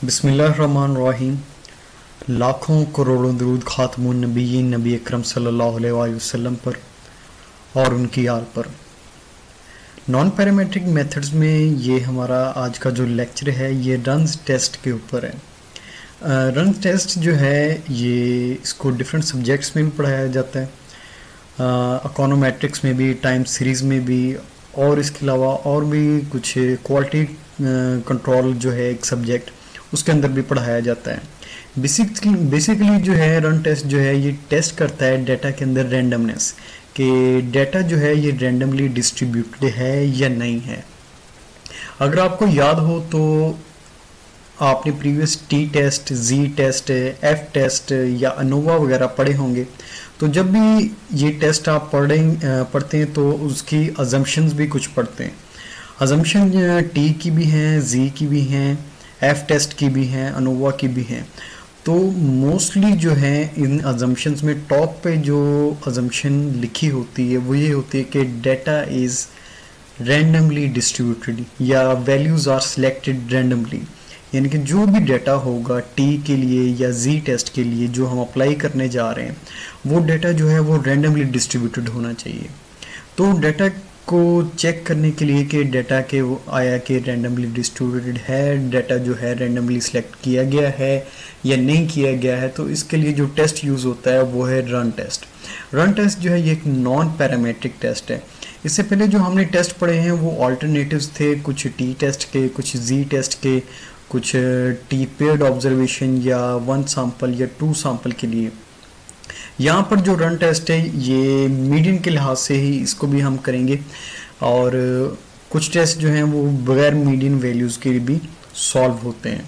बिस्मिल्लाहिर्रहमानिर्रहीम। लाखों करोड़ों दरूद खातमुन नबीयीन नबी अकरम सल्लल्लाहु अलैहि वसल्लम पर और उनकी आल पर। नॉन पैरामेट्रिक मेथड्स में ये हमारा आज का जो लेक्चर है ये रन्स टेस्ट के ऊपर है। रन्स टेस्ट जो है ये इसको डिफरेंट सब्जेक्ट्स में भी पढ़ाया जाता है, इकोनोमेट्रिक्स में भी, टाइम सीरीज़ में भी, और इसके अलावा और भी कुछ क्वालिटी कंट्रोल जो है एक सब्जेक्ट उसके अंदर भी पढ़ाया जाता है। बेसिकली जो है रन टेस्ट जो है ये टेस्ट करता है डाटा के अंदर रैंडमनेस, कि डाटा जो है ये रैंडमली डिस्ट्रीब्यूटेड है या नहीं है। अगर आपको याद हो तो आपने प्रीवियस टी टेस्ट, जी टेस्ट, एफ टेस्ट या अनोवा वगैरह पढ़े होंगे। तो जब भी ये टेस्ट आप पढ़ते हैं तो उसकी अजम्पशंस भी कुछ पढ़ते हैं। अजम्पशन टी की भी हैं, जी की भी हैं, एफ टेस्ट की भी हैं, अनोवा की भी हैं। तो मोस्टली जो है इन अजम्पशंस में टॉप पे जो अजम्पशन लिखी होती है वो ये होती है कि डाटा इज़ रैंडमली डिस्ट्रीब्यूटेड या वैल्यूज़ आर सिलेक्टेड रैंडमली, यानी कि जो भी डाटा होगा टी के लिए या जी टेस्ट के लिए जो हम अप्लाई करने जा रहे हैं वो डाटा जो है वो रैंडमली डिस्ट्रीब्यूटेड होना चाहिए। तो डाटा को चेक करने के लिए कि डाटा के वो आया कि रैंडमली डिस्ट्रीब्यूटेड है, डाटा जो है रैंडमली सिलेक्ट किया गया है या नहीं किया गया है, तो इसके लिए जो टेस्ट यूज़ होता है वो है रन टेस्ट। रन टेस्ट जो है ये एक नॉन पैरामेट्रिक टेस्ट है। इससे पहले जो हमने टेस्ट पढ़े हैं वो ऑल्टरनेटिव्स थे, कुछ टी टेस्ट के, कुछ जी टेस्ट के, कुछ टी पेयर्ड ऑब्जर्वेशन या 1 सैंपल या 2 सैंपल के लिए। यहाँ पर जो रन टेस्ट है ये मीडियन के लिहाज से ही इसको भी हम करेंगे, और कुछ टेस्ट जो हैं वो बगैर मीडियन वैल्यूज़ के भी सॉल्व होते हैं।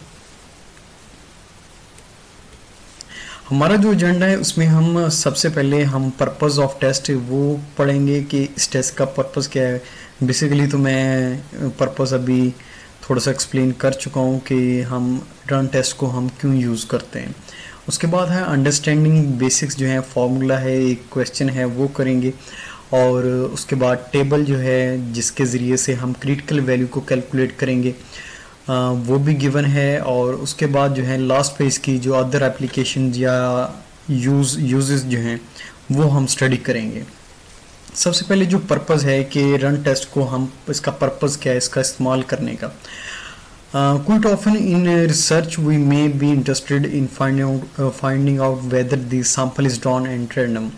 हमारा जो एजेंडा है उसमें हम सबसे पहले हम पर्पस ऑफ टेस्ट वो पढ़ेंगे कि इस टेस्ट का पर्पस क्या है। बेसिकली तो मैं पर्पस अभी थोड़ा सा एक्सप्लेन कर चुका हूँ कि हम रन टेस्ट को हम क्यों यूज़ करते हैं। उसके बाद है अंडरस्टैंडिंग बेसिक्स जो है, फॉर्मूला है, एक क्वेश्चन है वो करेंगे, और उसके बाद टेबल जो है जिसके ज़रिए से हम क्रिटिकल वैल्यू को कैलकुलेट करेंगे वो भी गिवन है। और उसके बाद जो है लास्ट पे इसकी जो अदर एप्लीकेशन या यूजेस जो हैं वो हम स्टडी करेंगे। सबसे पहले जो पर्पस है कि रन टेस्ट को हम इसका पर्पस क्या है इसका इस्तेमाल करने का। Quite often in research we may be interested in finding out whether the sample is drawn at random।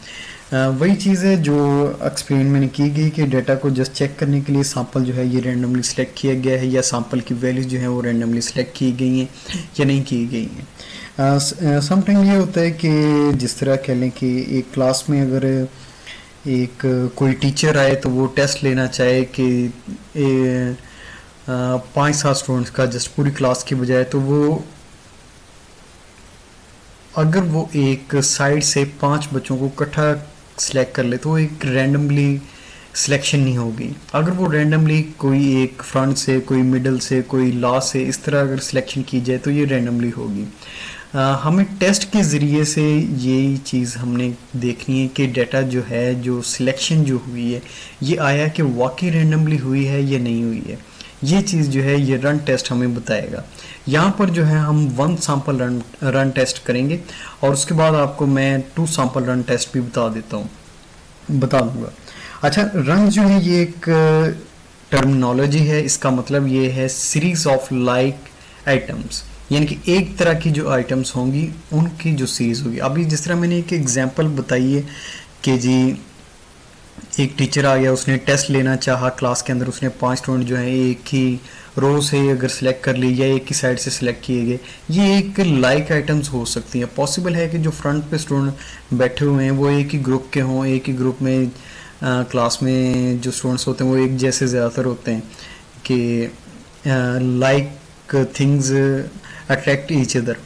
वही चीज़ है जो एक्सप्लेन मैंने की गई कि डाटा को जस्ट चेक करने के लिए सैंपल जो है ये रैंडमली सिलेक्ट किया गया है या सैंपल की वैल्यूज जो है वो रैंडमली सिलेक्ट की गई हैं या नहीं की गई हैं। समटाइम ये होता है कि जिस तरह कह लें कि एक क्लास में अगर एक कोई टीचर आए तो वो टेस्ट लेना चाहे कि 5-7 स्टूडेंट्स का जस्ट पूरी क्लास की बजाय, तो वो अगर वो एक साइड से 5 बच्चों को इकट्ठा सिलेक्ट कर ले तो एक रैंडमली सिलेक्शन नहीं होगी। अगर वो रैंडमली कोई एक फ्रंट से, कोई मिडल से, कोई लास्ट से, इस तरह अगर सिलेक्शन की जाए तो ये रैंडमली होगी। हमें टेस्ट के ज़रिए से यही चीज़ हमने देखनी है कि डाटा जो है जो सिलेक्शन जो हुई है ये आया कि वाकई रैंडमली हुई है या नहीं हुई है। ये चीज़ जो है ये रन टेस्ट हमें बताएगा। यहाँ पर जो है हम 1 सैंपल रन टेस्ट करेंगे, और उसके बाद आपको मैं 2 सैंपल रन टेस्ट भी बता दूंगा। अच्छा, रन जो है ये एक टर्मिनोलॉजी है, इसका मतलब ये है सीरीज ऑफ लाइक आइटम्स, यानी कि एक तरह की जो आइटम्स होंगी उनकी जो सीरीज होगी। अभी जिस तरह मैंने एक एग्जांपल बताई है कि जी एक टीचर आ गया, उसने टेस्ट लेना चाहा क्लास के अंदर, उसने 5 स्टूडेंट जो है एक ही रो से अगर सिलेक्ट कर ली या एक ही साइड से सिलेक्ट किए गए, ये एक लाइक आइटम्स हो सकती हैं। पॉसिबल है कि जो फ्रंट पे स्टूडेंट बैठे हुए हैं वो एक ही ग्रुप के हों, एक ही ग्रुप में क्लास में जो स्टूडेंट्स होते हैं वो एक जैसे ज़्यादातर होते हैं कि like things attract each other,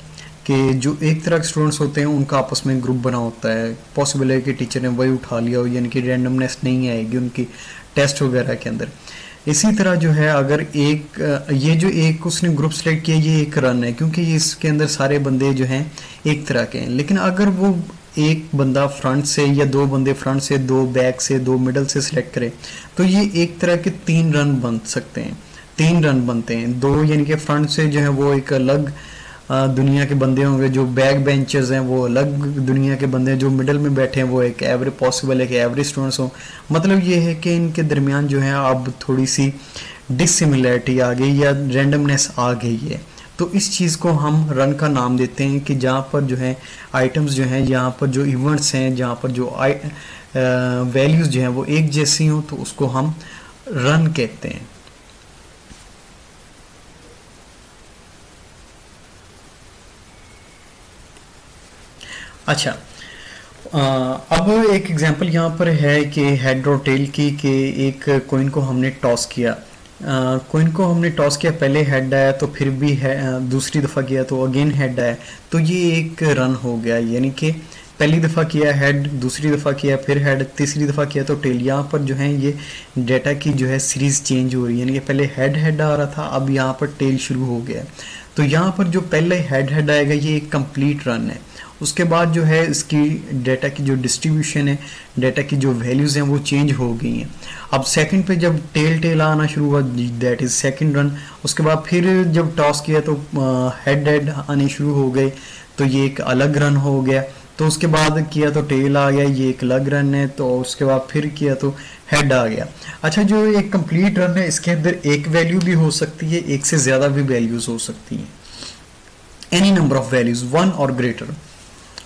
कि जो एक तरह के स्टूडेंट्स होते हैं उनका आपस में ग्रुप बना होता है। पॉसिबल है कि टीचर ने वही उठा लिया हो, यानी कि रैंडमनेस नहीं आएगी उनकी टेस्ट वगैरह के अंदर। इसी तरह जो है अगर एक ये जो एक उसने ग्रुप सेलेक्ट किया ये एक रन है, क्योंकि ये इसके अंदर सारे बंदे जो हैं एक तरह के हैं। लेकिन अगर वो एक बंदा फ्रंट से या 2 बंदे फ्रंट से, 2 बैक से, 2 मिडल से सिलेक्ट करे तो ये एक तरह के 3 रन बन सकते हैं। 3 रन बनते हैं। 2 यानी कि फ्रंट से जो है वो एक अलग दुनिया के बंदे होंगे, जो बैक बेंचर्स हैं वो अलग दुनिया के बंदे हैं, जो मिडल में बैठे हैं वो एक एवरेज पॉसिबल है कि एवरेज स्टूडेंट्स हो। मतलब ये है कि इनके दरमियान जो है अब थोड़ी सी डिसिमिलैरिटी आ गई या रैंडमनेस आ गई है। तो इस चीज़ को हम रन का नाम देते हैं कि जहाँ पर जो है आइटम्स जो हैं, यहाँ पर जो इवेंट्स हैं, जहाँ पर जो वैल्यूज़ जो हैं वो एक जैसी हों, तो उसको हम रन कहते हैं। अच्छा, अब एक एग्जांपल यहाँ पर है कि हेड और टेल की, कि एक कॉइन को हमने टॉस किया। कॉइन को हमने टॉस किया, पहले हेड आया तो फिर भी है, दूसरी दफ़ा किया तो अगेन हेड आया, तो ये एक रन हो गया। यानी कि पहली दफ़ा किया हेड, दूसरी दफ़ा किया फिर हेड, तीसरी दफ़ा किया तो टेल। यहाँ पर जो है ये डेटा की जो है सीरीज़ चेंज हो रही है, यानी कि पहले हेड हेड आ रहा था, अब यहाँ पर टेल शुरू हो गया। तो यहाँ पर जो पहले हेड हेड आएगा ये एक कंप्लीट रन है। उसके बाद जो है इसकी डेटा की जो डिस्ट्रीब्यूशन है, डेटा की जो वैल्यूज़ हैं वो चेंज हो गई हैं। अब सेकंड पे जब टेल टेल आना शुरू हुआ, दैट इज़ सेकंड रन। उसके बाद फिर जब टॉस किया तो हेड हेड आने शुरू हो गए, तो ये एक अलग रन हो गया। तो उसके बाद किया तो टेल आ गया, ये एक अलग रन है। तो उसके बाद फिर किया तो हेड आ गया। अच्छा, जो एक कंप्लीट रन है इसके अंदर एक वैल्यू भी हो सकती है, एक से ज़्यादा भी वैल्यूज़ हो सकती हैं, एनी नंबर ऑफ वैल्यूज़ 1 और ग्रेटर।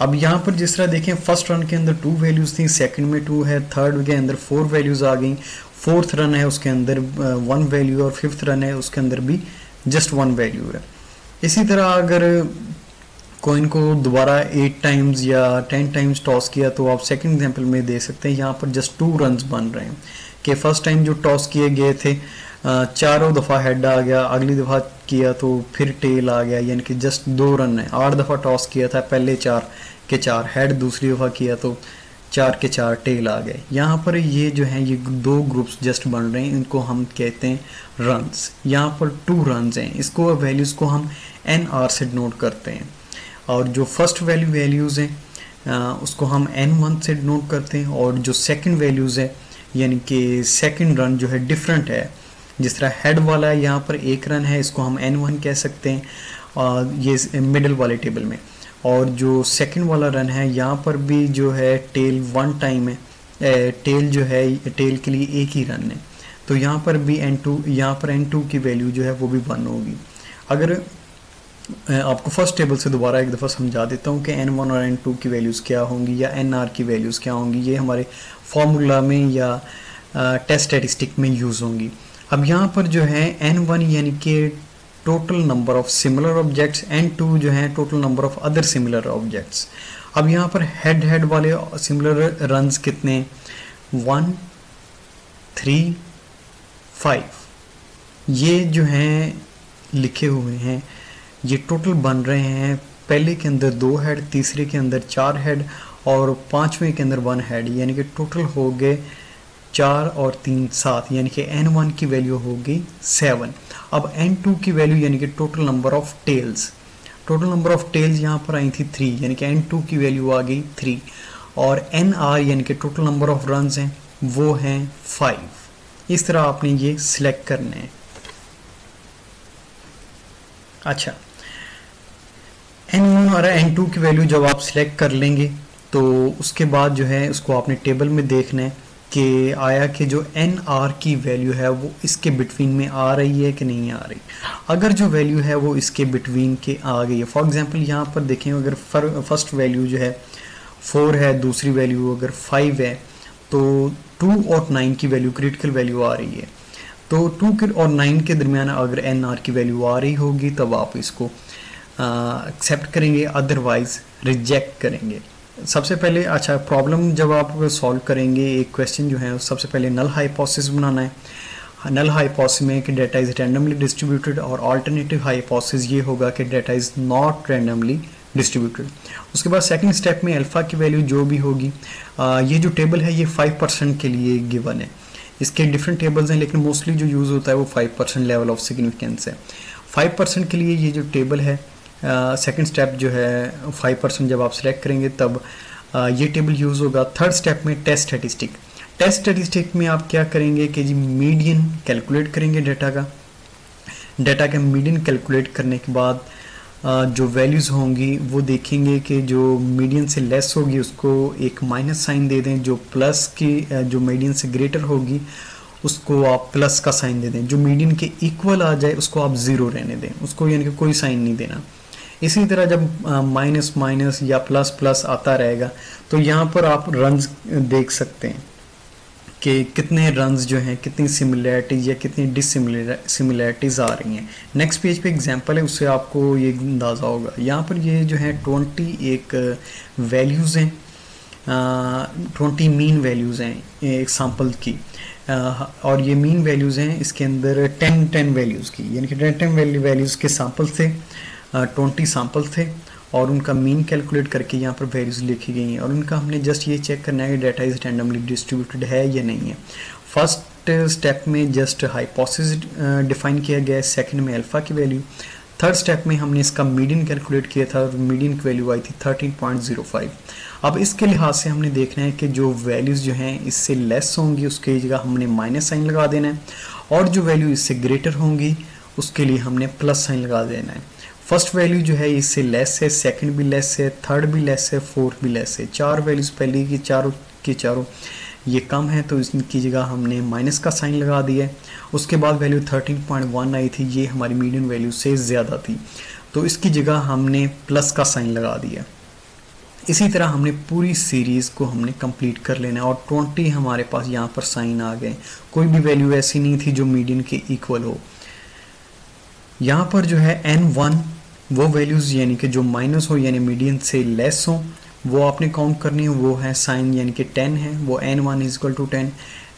अब यहाँ पर जिस तरह देखें, फर्स्ट रन के अंदर 2 वैल्यूज़ थी, सेकंड में 2 है, थर्ड के अंदर 4 वैल्यूज़ आ गई, फोर्थ रन है उसके अंदर 1 वैल्यू, और फिफ्थ रन है उसके अंदर भी जस्ट 1 वैल्यू है। इसी तरह अगर कॉइन को दोबारा 8 टाइम्स या 10 टाइम्स टॉस किया तो आप सेकंड एग्जांपल में दे सकते हैं, यहाँ पर जस्ट 2 रन्स बन रहे हैं कि फर्स्ट टाइम जो टॉस किए गए थे चारों दफ़ा हेड आ गया, अगली दफ़ा किया तो फिर टेल आ गया, यानी कि जस्ट 2 रन है। 8 दफ़ा टॉस किया था, पहले 4 के 4 हेड, दूसरी दफ़ा किया तो 4 के 4 टेल आ गए। यहाँ पर ये जो है ये 2 ग्रुप्स जस्ट बन रहे हैं, इनको हम कहते हैं रन्स। यहाँ पर 2 रन्स हैं, इसको वैल्यूज़ को हम NR से नोट करते हैं, और जो फर्स्ट वैल्यूज़ हैं उसको हम N1 से नोट करते हैं, और जो सेकंड वैल्यूज़ है यानी कि सेकंड रन जो है डिफरेंट है। जिस तरह हेड वाला है यहाँ पर 1 रन है, इसको हम N1 कह सकते हैं, और ये मिडिल वाले टेबल में। और जो सेकंड वाला रन है यहाँ पर भी जो है टेल 1 टाइम है, टेल जो है टेल के लिए एक ही रन है, तो यहाँ पर भी N2, यहाँ पर N2 की वैल्यू जो है वो भी 1 होगी। अगर आपको फर्स्ट टेबल से दोबारा एक दफ़ा समझा देता हूँ कि N1 और N2 की वैल्यूज़ क्या होंगी या NR की वैल्यूज़ क्या होंगी, ये हमारे फार्मूला में या टेस्ट स्टैटिस्टिक में यूज़ होंगी। अब यहाँ पर जो है N1 यानी कि total number of similar objects, N2 जो है total number of other similar objects. अब यहाँ पर हेड हेड वाले सिमिलर रन्स कितने, 1, 3, 5, ये जो हैं लिखे हुए हैं, ये टोटल बन रहे हैं। पहले के अंदर 2 हेड, तीसरे के अंदर 4 हेड, और पांचवें के अंदर 1 हेड, यानी कि टोटल हो गए 4 और 3 7, यानी कि N1 की वैल्यू होगी 7। अब N2 की वैल्यू यानी कि total number of tails, total number of tails यहाँ पर आई थी 3, यानी कि N2 की वैल्यू आ गई 3, और NR यानी कि टोटल नंबर ऑफ रन्स हैं वो हैं 5। इस तरह आपने ये सिलेक्ट करने हैं। अच्छा, N1 और N2 की वैल्यू जब आप सिलेक्ट कर लेंगे तो उसके बाद जो है उसको आपने टेबल में देखना है कि आया कि जो NR की वैल्यू है वो इसके बिटवीन में आ रही है कि नहीं आ रही। अगर जो वैल्यू है वो इसके बिटवीन के आ गई है, फॉर एग्जांपल यहाँ पर देखें, अगर फर्स्ट वैल्यू जो है 4 है, दूसरी वैल्यू अगर 5 है, तो 2 और 9 की वैल्यू क्रिटिकल वैल्यू आ रही है। तो 2 और 9 के दरमियान अगर NR की वैल्यू आ रही होगी तब आप इसको एक्सेप्ट करेंगे, अदरवाइज रिजेक्ट करेंगे। सबसे पहले अच्छा, प्रॉब्लम जब आप सॉल्व करेंगे एक क्वेश्चन जो है, सबसे पहले नल हाइपोथेसिस बनाना है। नल हाइपोथेसिस में कि डेटा इज रैंडमली डिस्ट्रीब्यूटेड, और अल्टरनेटिव हाइपोथेसिस ये होगा कि data is not randomly distributed. उसके बाद सेकंड स्टेप में अल्फा की वैल्यू जो भी होगी, ये जो टेबल है ये 5% के लिए गिवन है। इसके डिफरेंट टेबल्स हैं लेकिन मोस्टली जो यूज़ होता है वो 5% लेवल ऑफ सिग्निफिकेंस है। 5% के लिए ये जो टेबल है, सेकंड स्टेप जो है 5% जब आप सिलेक्ट करेंगे तब ये टेबल यूज़ होगा। थर्ड स्टेप में टेस्ट स्टैटिस्टिक। टेस्ट स्टैटिस्टिक में आप क्या करेंगे कि जी मीडियन कैलकुलेट करेंगे डेटा का, डाटा का मीडियन कैलकुलेट करने के बाद जो वैल्यूज़ होंगी वो देखेंगे कि जो मीडियन से लेस होगी उसको एक माइनस साइन दे दें, जो प्लस की जो मीडियन से ग्रेटर होगी उसको आप प्लस का साइन दे दें, जो मीडियन के इक्वल आ जाए उसको आप ज़ीरो रहने दें, उसको यानी कि कोई साइन नहीं देना। इसी तरह जब माइनस माइनस या प्लस प्लस आता रहेगा तो यहाँ पर आप रन्स देख सकते हैं कि कितने रन्स जो हैं, कितनी सिमिलैरिटीज़ या कितनी डिससिमिलैरिटीज़ आ रही हैं। नेक्स्ट पेज पे एग्जांपल है, उससे आपको ये अंदाज़ा होगा। यहाँ पर ये जो है 20 एक वैल्यूज़ हैं, 20 मीन वैल्यूज़ हैं एक सैम्पल की, और ये मीन वैल्यूज़ हैं इसके अंदर 10 वैल्यूज़ की, यानी कि 10 वैल्यूज़ के सैम्पल थे, 20 सैम्पल थे और उनका मीन कैलकुलेट करके यहाँ पर वैल्यूज़ लिखी गई हैं और उनका हमने जस्ट ये चेक करना है कि डाटा इज रैंडमली डिस्ट्रीब्यूटेड है या नहीं है। फर्स्ट स्टेप में जस्ट हाइपोथेसिस डिफाइन किया गया है, सेकंड में अल्फा की वैल्यू, थर्ड स्टेप में हमने इसका मीडियन कैलकुलेट किया था और मीडियन की वैल्यू आई थी 13.05। अब इसके लिहाज से हमने देखना है कि जो वैल्यूज़ जो हैं इससे लेस होंगी उसके जगह हमने माइनस साइन लगा देना है और जो वैल्यू इससे ग्रेटर होंगी उसके लिए हमने प्लस साइन लगा देना है। फर्स्ट वैल्यू जो है इससे लेस है, सेकंड भी लेस है, थर्ड भी लेस है, फोर्थ भी लेस है। चार वैल्यूज़ पहले की चारों ये कम है तो इसकी जगह हमने माइनस का साइन लगा दिया है। उसके बाद वैल्यू 13.1 आई थी, ये हमारी मीडियन वैल्यू से ज़्यादा थी तो इसकी जगह हमने प्लस का साइन लगा दिया। इसी तरह हमने पूरी सीरीज़ को हमने कंप्लीट कर लेना और 20 हमारे पास यहाँ पर साइन आ गए, कोई भी वैल्यू ऐसी नहीं थी जो मीडियन के इक्वल हो। यहाँ पर जो है n1 वो वैल्यूज़ यानी कि जो माइनस हो यानी मीडियन से लेस हो वो आपने काउंट करनी है, वो है साइन यानी कि 10 है, वो n1 is equal to 10,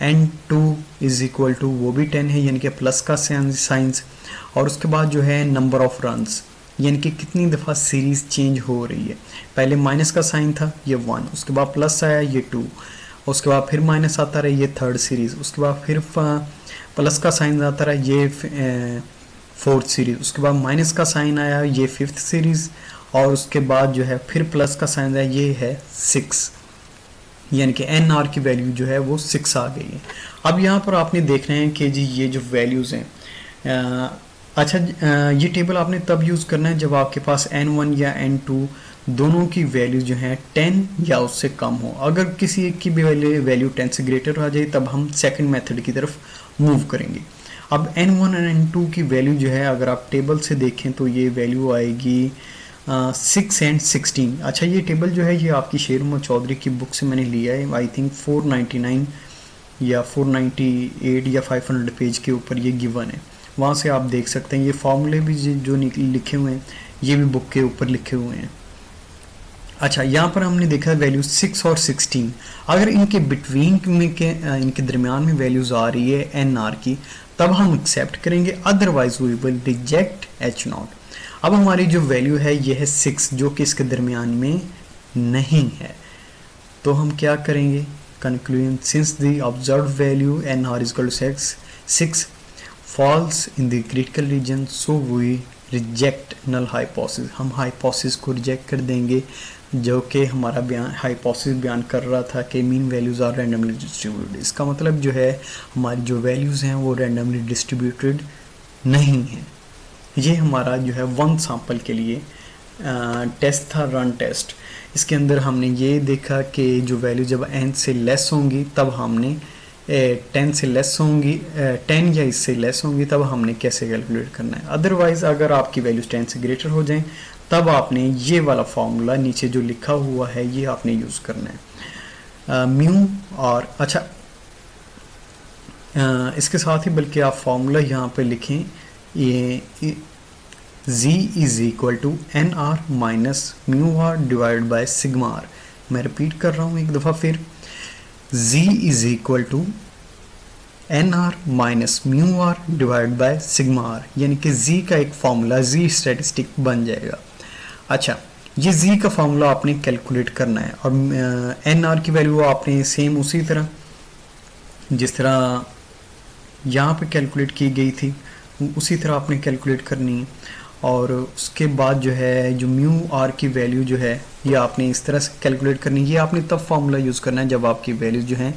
n2 is equal to वो भी 10 है यानी कि प्लस का साइंस, और उसके बाद जो है नंबर ऑफ रन्स यानी कि कितनी दफ़ा सीरीज़ चेंज हो रही है। पहले माइनस का साइन था ये 1, उसके बाद प्लस आया ये 2, उसके बाद फिर माइनस आता रहा ये थर्ड सीरीज़, उसके बाद फिर प्लस का साइन आता रहा ये फोर्थ सीरीज़, उसके बाद माइनस का साइन आया ये फिफ्थ सीरीज़ और उसके बाद जो है फिर प्लस का साइन आया ये है 6, यानी कि एन आर की वैल्यू जो है वो 6 आ गई है। अब यहाँ पर आपने देखना है कि जी ये जो वैल्यूज़ हैं अच्छा ये टेबल आपने तब यूज़ करना है जब आपके पास n1 या n2 दोनों की वैल्यू जो है 10 या उससे कम हो। अगर किसी एक की भी वैल्यू 10 से ग्रेटर आ जाए तब हम सेकंड मेथड की तरफ मूव करेंगे। अब n1 और n2 की वैल्यू जो है अगर आप टेबल से देखें तो ये वैल्यू आएगी 6 and 16। अच्छा ये टेबल जो है ये आपकी शेर मोहम्मद चौधरी की बुक से मैंने लिया है, आई थिंक 499 या 498 या 500 पेज के ऊपर ये गिवन है, वहाँ से आप देख सकते हैं। ये फार्मूले भी जो लिखे हुए हैं ये भी बुक के ऊपर लिखे हुए हैं। अच्छा यहाँ पर हमने देखा वैल्यू 6 और 16, अगर इनके बिटवीन में के इनके दरमियान में वैल्यूज़ आ रही है एन आर की तब हम एक्सेप्ट करेंगे, otherwise we will reject h0। अब हमारी जो वैल्यू है ये है 6 जो कि इसके दरमियान में नहीं है, तो हम क्या करेंगे, conclusion since the observe value N R is equal to 6 falls in the critical region so we reject null hypothesis, हम हाइपोथेसिस को रिजेक्ट कर देंगे जो कि हमारा बयान हाइपोथेसिस बयान कर रहा था कि mean values are randomly distributed. इसका मतलब जो है हमारी जो वैल्यूज़ हैं वो रैंडमली डिस्ट्रीब्यूटेड नहीं है। ये हमारा जो है वन सैंपल के लिए टेस्ट था, रन टेस्ट। इसके अंदर हमने ये देखा कि जो वैल्यू जब n से लेस होंगी तब हमने 10 से लेस होंगी 10 या इससे लेस होंगी तब हमने कैसे कैलकुलेट करना है। अदरवाइज़ अगर आपकी वैल्यूज़ 10 से ग्रेटर हो जाएं तब आपने ये वाला फार्मूला नीचे जो लिखा हुआ है ये आपने यूज़ करना है म्यू। और अच्छा इसके साथ ही बल्कि आप फार्मूला यहाँ पे लिखें, ये z is equal to N R minus mu R divide by sigma R. मैं रिपीट कर रहा हूँ एक दफ़ा फिर, z is equal to N R minus mu R divide by sigma R, यानी कि z का एक फार्मूला z स्टैटिस्टिक बन जाएगा। अच्छा ये z का फार्मूला आपने कैलकुलेट करना है और एन आर की वैल्यू आपने सेम उसी तरह जिस तरह यहाँ पे कैलकुलेट की गई थी उसी तरह आपने कैलकुलेट करनी है। और उसके बाद जो है जो म्यू आर की वैल्यू जो है ये आपने इस तरह से कैलकुलेट करनी है। ये आपने तब फार्मूला यूज़ करना है जब आपकी वैल्यू जो है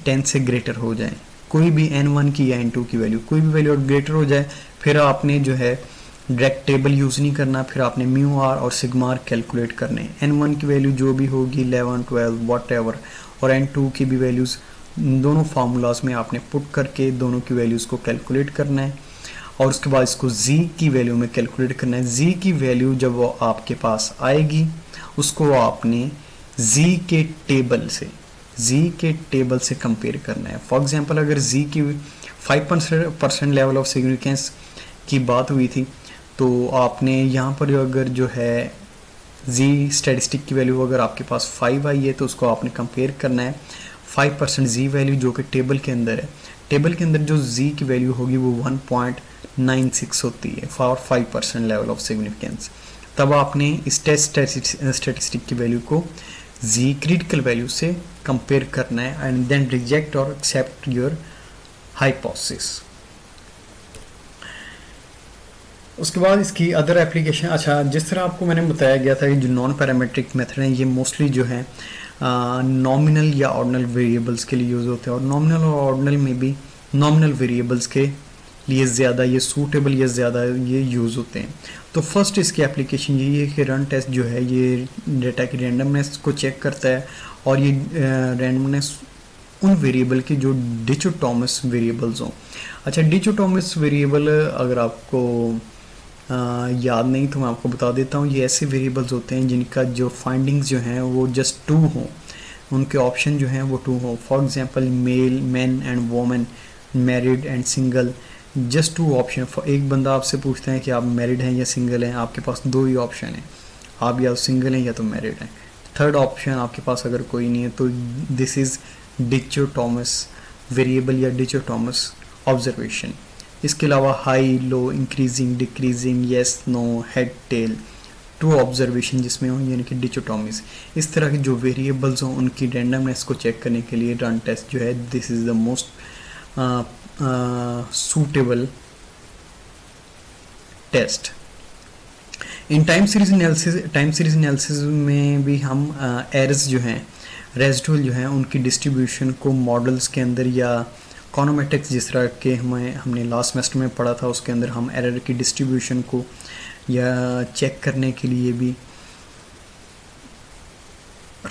10 से ग्रेटर हो जाए। कोई भी n1 की या n2 की वैल्यू, कोई भी वैल्यू ग्रेटर हो जाए फिर आपने जो है डायरेक्ट टेबल यूज़ नहीं करना, फिर आपने म्यू आर और सिग्मा आर कैलकुलेट करने। n1 की वैल्यू जो भी होगी 11 12 वॉट एवर, और n2 की भी वैल्यूज़ दोनों फार्मूलाज में आपने पुट करके दोनों की वैल्यूज़ को कैलकुलेट करना है, और उसके बाद इसको z की वैल्यू में कैलकुलेट करना है। z की वैल्यू जब वो आपके पास आएगी उसको आपने z के टेबल से कंपेयर करना है। फॉर एग्जांपल अगर z की 5% लेवल ऑफ सिग्निफिकेंस की बात हुई थी तो आपने यहाँ पर अगर जो है z स्टैटिस्टिक की वैल्यू अगर आपके पास 5 आई है तो उसको आपने कंपेयर करना है 5% z वैल्यू जो कि टेबल के अंदर है। टेबल के अंदर जो z की वैल्यू होगी वो 1.96 होती है फॉर 5% लेवल ऑफ सिग्निफिकेंस। तब आपने इस टेस्ट स्टैटिस्टिक की वैल्यू को z क्रिटिकल वैल्यू से कंपेयर करना है एंड देन रिजेक्ट और एक्सेप्ट योर हाइपोथेसिस। उसके बाद इसकी अदर एप्लीकेशन, अच्छा जिस तरह आपको मैंने बताया गया था कि जो नॉन पैरामीट्रिक मेथड हैं ये मोस्टली जो है नॉमिनल या ऑर्डिनल वेरिएबल्स के लिए यूज़ होते हैं, और नॉमिनल और ऑर्डिनल में भी नॉमिनल वेरिएबल्स के लिए ज़्यादा ये सूटेबल या ज़्यादा ये यूज़ होते हैं। तो फर्स्ट इसकी एप्लीकेशन यही है कि रन टेस्ट जो है ये डेटा की रैंडमनेस को चेक करता है, और ये रैंडमनेस उन वेरिएबल की जो डिचोटॉमस वेरिएबल्स हों। अच्छा डिचोटॉमस वेरिएबल अगर आपको याद नहीं तो मैं आपको बता देता हूँ, ये ऐसे वेरिएबल्स होते हैं जिनका जो फाइंडिंग्स जो हैं वो जस्ट 2 हों, उनके ऑप्शन जो हैं वो 2 हों। For example male, man and women, married and single, just 2 option. एक बंदा आपसे पूछता है कि आप मैरिड हैं या सिंगल हैं, आपके पास 2 ही ऑप्शन हैं, आप या सिंगल हैं या तो मैरिड हैं। थर्ड ऑप्शन आपके पास अगर कोई नहीं है तो दिस इज़ डिचोटॉमस वेरिएबल या डिचोटॉमस ऑब्जर्वेशन। इसके अलावा high, low, increasing, decreasing, yes, no, head, tail, 2 observation जिसमें हो यानी कि डिचोटॉमीज। इस तरह के जो वेरिएबल्स हों उनकी रैंडमनेस को चेक करने के लिए रन टेस्ट जो है this is the most suitable test. In time series analysis में भी हम एरर्स जो हैं रेजिडुअल जो हैं उनकी डिस्ट्रीब्यूशन को मॉडल्स के अंदर या इकोनोमेट्रिक्स जिस तरह के हमने लास्ट सेमेस्टर में पढ़ा था उसके अंदर हम एरर की डिस्ट्रीब्यूशन को या चेक करने के लिए भी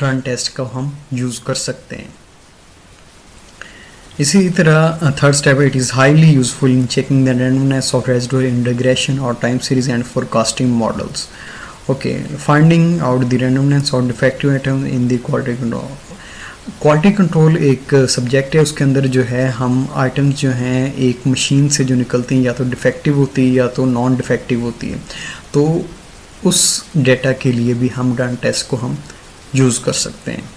रन टेस्ट का हम यूज़ कर सकते हैं। इसी तरह third step it is highly useful in checking the randomness of residual in regression और time series and forecasting models. Okay, finding out the randomness और defective item in the quality control. Quality control एक subject है, उसके अंदर जो है हम items जो हैं एक मशीन से जो निकलती हैं या तो डिफेक्टिव होती है या तो नॉन डिफेक्टिव होती है, तो उस डेटा के लिए भी हम रन टेस्ट को हम यूज़ कर सकते हैं।